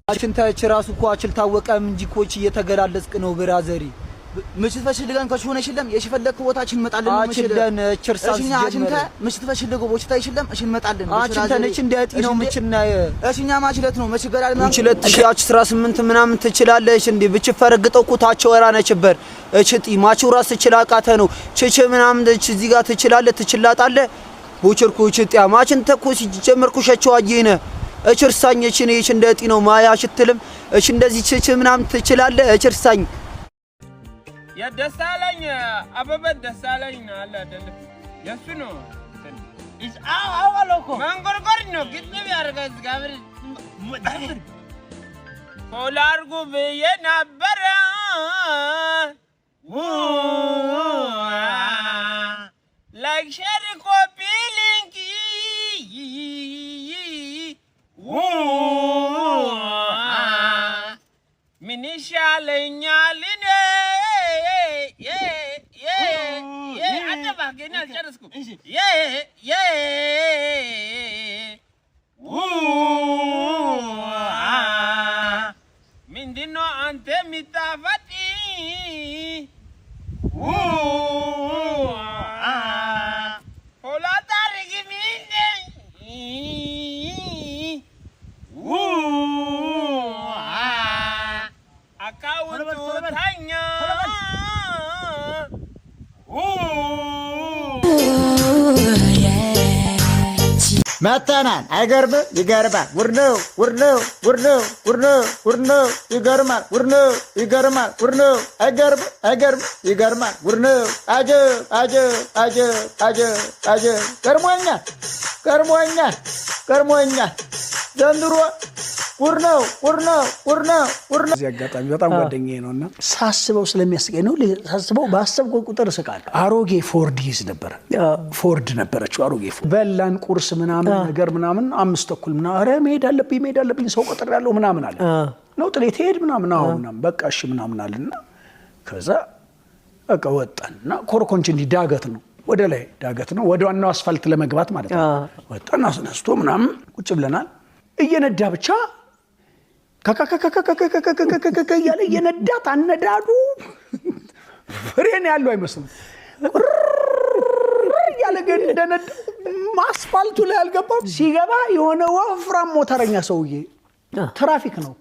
አችንታች ራሱ እኮ አችል ታወቀም እንጂ ኮች እየተገላለጽክ ነው ብራዘሪ ምሽት ፈሽልጋን ከሽሆነሽለም የሽፈለክ ቦታችን መጣልን ነው አችለን ችርሳኛ አችንታ ምሽት ፈሽልጎ ቦታታ ይሽለም እሺ መጣልን አችንታነች እንዴት ነው ምችና እሺኛ ማችለት ነው መሽገራል ምናምን 2018 ምናምን ትችላለሽ እንዴ ብቻፈረግጠው ኩታቸው ወራ ነችበር እቺ ማቹ ራስ ትችላቃተ ነው ቸቸ ምናምን እዚህ ጋር ትችላጣለ ቦቸርኩ እቺ ማችን ተኮስ ጀመርኩ ሸቸው አጂነ እችርሳኝች ነች እንደጢ ነው ማያሽትልም እሺ እንደዚህ ቸቸ ምናምን ትችላለ እችርሳኝ የደሳለኝ አበበ ደሳለኝ አለ አይደል የሱ ነው ኢስ አዋሎኮ ማንጎርጎር ነው ግጥም ያርጋዝ ጋብር ፎላርጉ በየናበረ ላይክ ሼር ኮፒ ሊንክ ሚኒሻለኛል ገና ጨርስኩ ምንድነው አንተ ሚጣፈጥ ሆላ ታሪክ ምንድን አካውንቱ ታኛ መተናን አይገርም ይገርማል ውርነው ይገርማል ውርነው አይገርም ይገርማል ውርነው አጀ ገርሞኛል ዘንድሮ ውርነው እዚህ አጋጣሚ በጣም ጓደኛዬ ነውና ሳስበው ስለሚያስቀኝ ነው ሳስበው ባሰብኩ ቁጥር ስቃለሁ አሮጌ ፎርድ ይዝ ነበር ፎርድ ነበረች አሮጌ ፎርድ በላን ቁርስ ምናምን ነገር ምናምን 5:30 ምናምን አረ መሄድ አለብኝ ሰው ቁጥር ያለው ምናምን አለ ነው ጥሌ ትሄድ ምናምን ምናምን በቃ እሺ ምናምን አለና ከዛ በቃ ወጣንና ኮርኮንች እንዲ ዳገት ነው ወደ ላይ ዳገት ነው ወደ ዋናው አስፋልት ለመግባት ማለት ነው ወጣና አስነስቶ ምናምን ቁጭ ብለናል እየነዳ ብቻ ያለ እየነዳት አነዳዱ ፍሬን ያለው አይመስልም ያለ ግን እንደነዳ አስፋልቱ ላይ አልገባም ሲገባ የሆነ ወፍራም ሞተረኛ ሰውዬ ትራፊክ ነው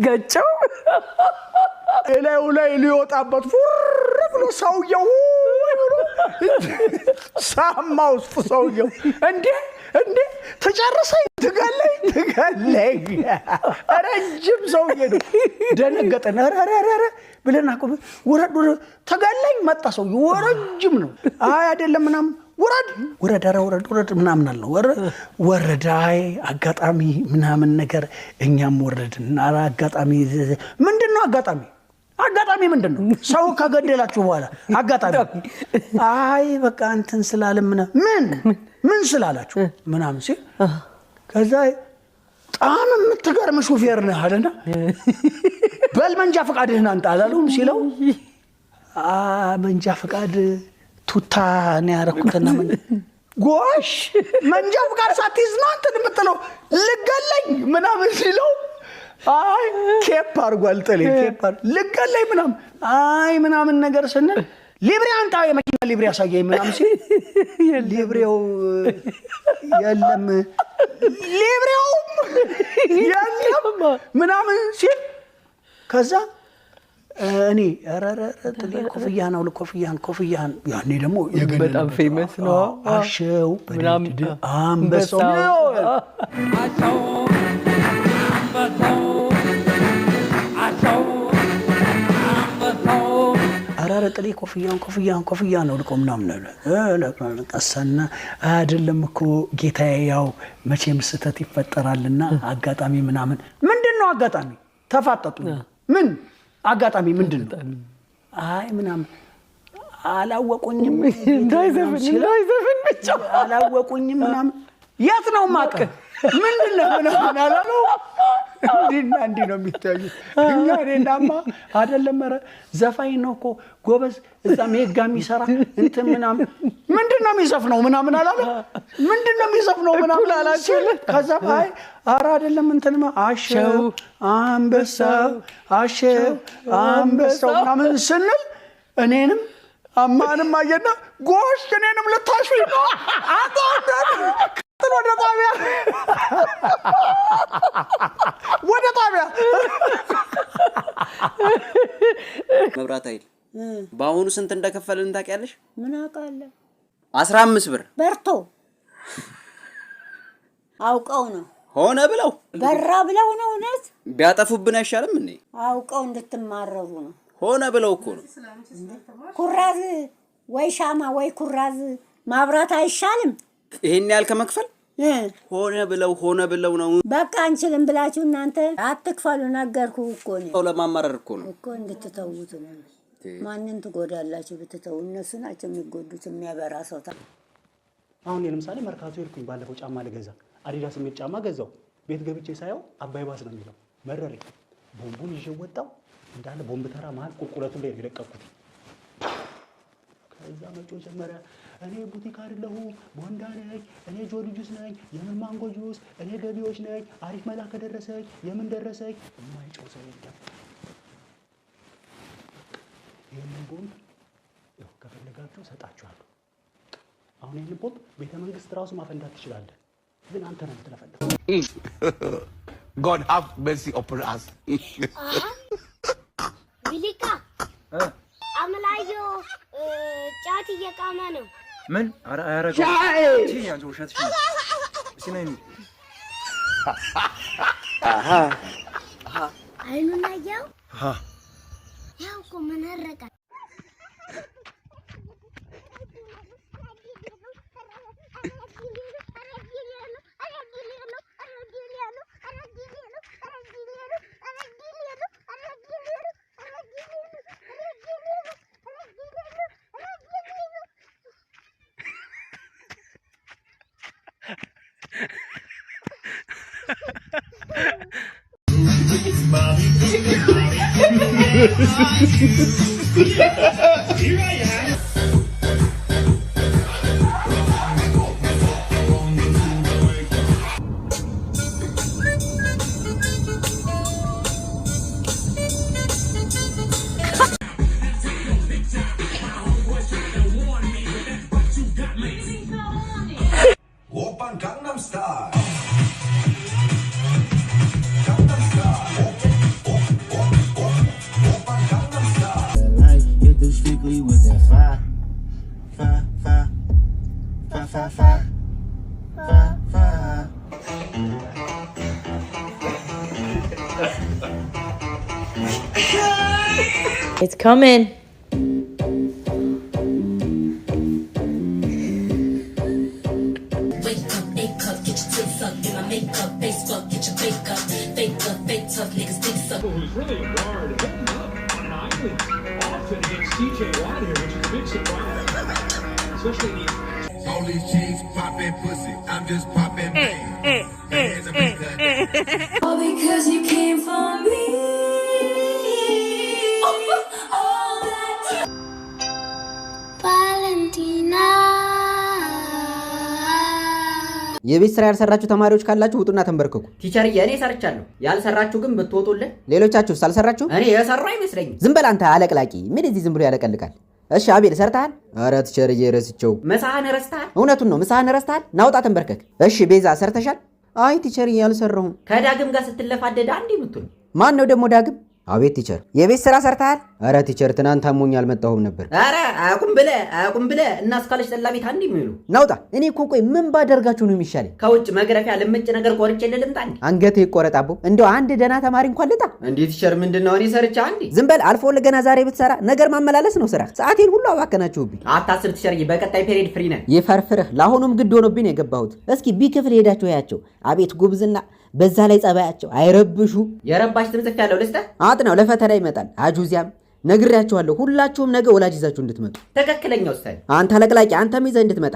ገጨው ላይ ሊወጣበት ብሎ ሰውዬው ሳማ ውስጥ ሰውዬው እንዴ ተጨረሰኝ ትገለኝ ረጅም ሰውዬ ነው ደነገጠና ረረረ ብለና ቆም ወረድ ተገለኝ መጣ ሰውዬው ወረጅም ነው አይ አይደለም ምናምን ወረድ ምናምን አለው ወረዳይ አጋጣሚ ምናምን ነገር እኛም ወረድና አጋጣሚ ምንድነው አጋጣሚ ምንድነው ሰው ከገደላችሁ በኋላ አጋጣሚ አይ በቃ እንትን ስላለም ምን ስላላችሁ ምናምን ሲል ከዛ ጣም የምትገርም ሹፌር ነህ አለና በልመንጃ ፈቃድህን አንተ አላለውም ሲለው መንጃ ፈቃድ ቱታ ነው ያረኩትና ጎሽ መንጃ ፈቃድ ሳትይዝ ነው አንተ የምትለው ልገለኝ ምናምን ሲለው አይ ኬፕ አርጓል ጥሌ ኬፕ ልገለኝ ምናምን ነገር ስንል ሊብሬ አንተ የመኪና ሊብሬ ያሳየኝ ምናምን ሲል ሊብሬው የለም ምናምን ሲል ከዛ እኔ አራራ ጥሌ ኮፍያን ያኔ ደግሞ በጣም ፌመስ ነው አሸው በደምድ አንበሳው አራራ ጥሌ ኮፍያን ነው ልቆም ምናምን አለ ቀሰና አይደለም እኮ ጌታዬ ያው መቼም ስተት ይፈጠራልና አጋጣሚ ምናምን ምንድነው አጋጣሚ ተፋጠጡ ምን አጋጣሚ ምንድነው አይ ምናምን አላወቁኝም እንዳይዘፍን ብቻ አላወቁኝም ምናምን የት ነው ማቀ ምንድነው ምናምን አላለው እንዲህ ነው የሚታዩት እኛ እኔናማ አይደለም ኧረ ዘፋኝ ነው እኮ ጎበዝ እዛ ሜጋ የሚሰራ እንትን ምናምን ምንድነው የሚዘፍነው ምናምን አላለው ምንድነው የሚዘፍነው ምናምን አላቸው ከዛ አይ ኧረ አይደለም እንትንማ አሸው አንበሳው ምናምን ስንል እኔንም አማንም አየና ጎሽ እኔንም ልታሹ ነው ወደ ጣቢያ መብራት ኃይል በአሁኑ ስንት እንደከፈልን ታውቂያለሽ? ምን አውቃለሁ 15 ብር በርቶ አውቀው ነው ሆነ ብለው በራ ብለው ነው እውነት ቢያጠፉብን አይሻልም እንዴ? አውቀው እንድትማረሩ ነው ሆነ ብለው እኮ ነው ኩራዝ ወይ ሻማ ወይ ኩራዝ ማብራት አይሻልም ይሄን ያህል ከመክፈል ሆነ ብለው ነው በቃ አንችልም ብላችሁ እናንተ አትክፈሉ ነገርኩ እኮ ነው ለማማረር እኮ ነው እኮ እንድትተውት ነው ማንንም ትጎዳላችሁ ብትተው እነሱ ናቸው የሚጎዱት የሚያበራ ሰው አሁን ለምሳሌ መርካቶ ይልኩኝ ባለፈው ጫማ ልገዛ አዲዳስ የሚል ጫማ ገዛው ቤት ገብቼ ሳየው አባይ ባስ ነው የሚለው መረረኝ ቦምቡን ይዤ ወጣው እንዳለ ቦምብ ተራ መሃል ቁልቁለቱ ላይ የለቀኩት ከዛ መጮ ጀመረ እኔ ቡቲክ አይደለሁ ቦንዳ ነኝ እኔ ጆሊ ጁስ ነኝ የምን ማንጎ ጁስ እኔ ገቢዎች ነኝ አሪፍ መላ ከደረሰኝ የምን ደረሰኝ የማይጮህ ሰው የለም ይሄንን ቦምብ ያው ከፈለጋችሁ ሰጣችኋለሁ አሁን ይሄንን ቦምብ ቤተ መንግስት ራሱ ማፈንዳት ትችላለህ ግን አንተ ነው የምትለፈለው God have mercy upon us ቢሊካ አምላዮ ጫት እየቃመ ነው ምን አረጋው እቺ ያንተ ውሸትሽ ነው ሲነኝ አይኑን አየው ያው እኮ ምን አረጋ It's coming. Wake up, make up, get your tits up, get my makeup, face fuck, get your fake up, fake up, fake tough niggas dicks up. Who's really a guard heading up on an island often against TJ Watt here, which is a big surprise, especially all these cheeks popping pussy I'm just popping All because you came for me. የቤት ስራ ያልሰራችሁ ተማሪዎች ካላችሁ ውጡና ተንበርከኩ። ቲቸር እኔ ሰርቻለሁ። ያልሰራችሁ ግን ብትወጡልን። ሌሎቻችሁስ አልሰራችሁ? እኔ የሰራው አይመስለኝም። ዝም በል አንተ አለቅላቂ። ምን እዚህ ዝም ብሎ ያለቀልቃል? እሺ አቤል ሰርተሃል? ኧረ ቲቸር ረስቸው። ምሳህን ረስተሃል? እውነቱን ነው ምሳህን ረስተሃል? ናውጣ ተንበርከክ። እሺ ቤዛ ሰርተሻል? አይ ቲቸር አልሰራሁም። ከዳግም ጋር ስትለፋደድ አንዴ ምትሉ ማን ነው ደግሞ ዳግም? አቤት ቲቸር የቤት ስራ ሰርተሃል? ኧረ ቲቸር ትናንት አሞኝ አልመጣሁም ነበር። ኧረ አቁም ብለ እና እስካለሽ ጠላቤት አንዴ የሚሉ ናውጣ። እኔ እኮ ቆይ ምን ባደርጋችሁ ነው የሚሻለኝ? ከውጭ መግረፊያ ልምጭ ነገር ቆርጬ ልምጣ እንዴ? አንገቴ ይቆረጣቦ። እንደው አንድ ደህና ተማሪ እንኳን ልጣ እንዴ? ቲቸር ምንድነው እኔ ሰርቻ አንዴ? ዝም በል አልፎ ለገና ዛሬ ብትሰራ ነገር ማመላለስ ነው ስራ። ሰዓቴን ሁሉ አባከናችሁብኝ። አታስብ ቲቸር፣ በቀጣይ ፔሪድ ፍሪ ነን። ይፈርፍርህ። ለአሁኑም ግድ ሆኖብኝ የገባሁት። እስኪ ቢክፍል ሄዳችሁ ያያቸው። አቤት ጉብዝና፣ በዛ ላይ ጸባያቸው አይረብሹ። የረባሽ ትምጽፍ ያለው ልስተ አጥናው ለፈተና ይመጣል። አጁዚያም ነግሬያችኋለሁ። ሁላችሁም ነገ ወላጅ ይዛችሁ እንድትመጡ። ትክክለኛው ስታይ አንተ ለቅላቂ አንተም ይዘህ እንድትመጣ